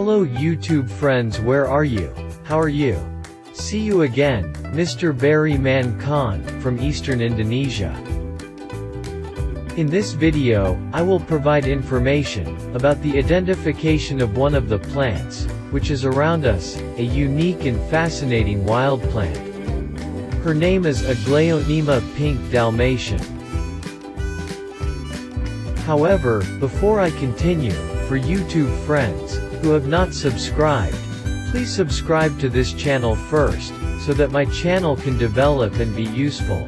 Hello YouTube friends, where are you? How are you? See you again, Mr. Barry Man Khan, from Eastern Indonesia. In this video, I will provide information about the identification of one of the plants, which is around us, a unique and fascinating wild plant. Her name is Aglaonema pink Dalmatian. However, before I continue, for YouTube friends who have not subscribed, please subscribe to this channel first, so that my channel can develop and be useful.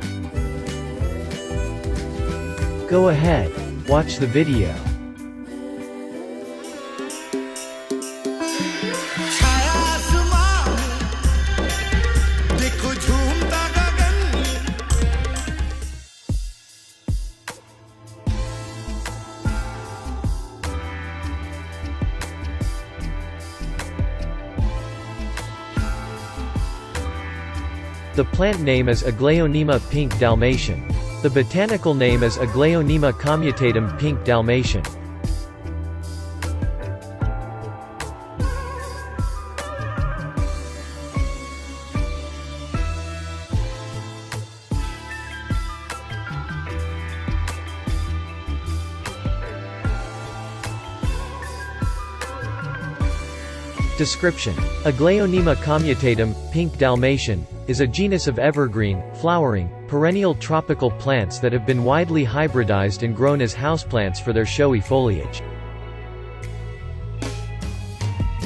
Go ahead, watch the video. The plant name is Aglaonema pink Dalmatian. The botanical name is Aglaonema commutatum pink Dalmatian. Description: Aglaonema commutatum pink Dalmatian is a genus of evergreen, flowering, perennial tropical plants that have been widely hybridized and grown as houseplants for their showy foliage.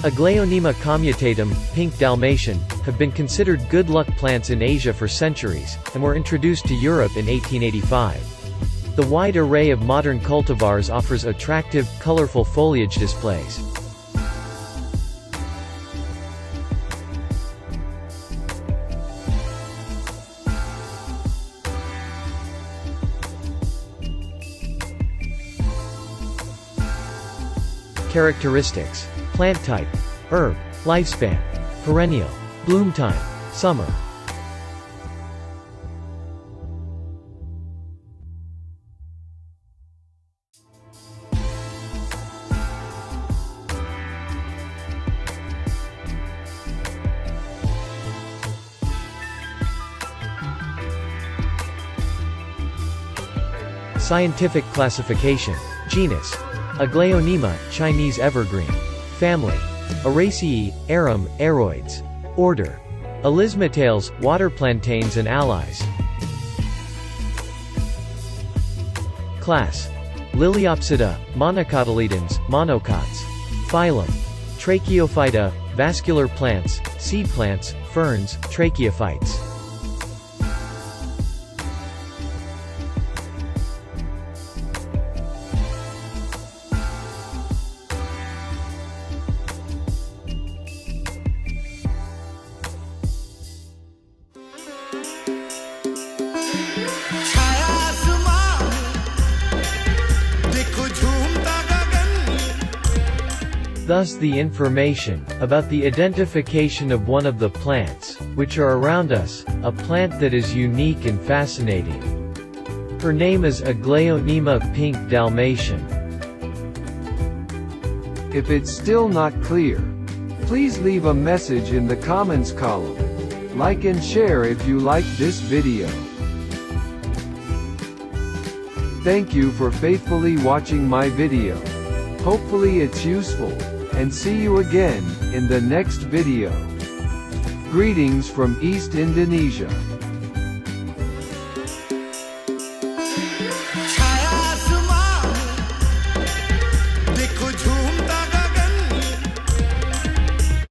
Aglaonema commutatum, pink Dalmatian, have been considered good luck plants in Asia for centuries, and were introduced to Europe in 1885. The wide array of modern cultivars offers attractive, colorful foliage displays. Characteristics: plant type, herb, lifespan, perennial, bloom time, summer. Scientific classification: genus Aglaonema, Chinese evergreen. Family: Araceae, arum, aroids. Order: Alismatales, water plantains and allies. Class: Liliopsida, monocotyledons, monocots. Phylum: Tracheophyta, vascular plants, seed plants, ferns, tracheophytes. Thus the information about the identification of one of the plants, which are around us, a plant that is unique and fascinating. Her name is Aglaonema pink Dalmatian. If it's still not clear, please leave a message in the comments column. Like and share if you like this video. Thank you for faithfully watching my video. Hopefully it's useful, and see you again in the next video. Greetings from East Indonesia.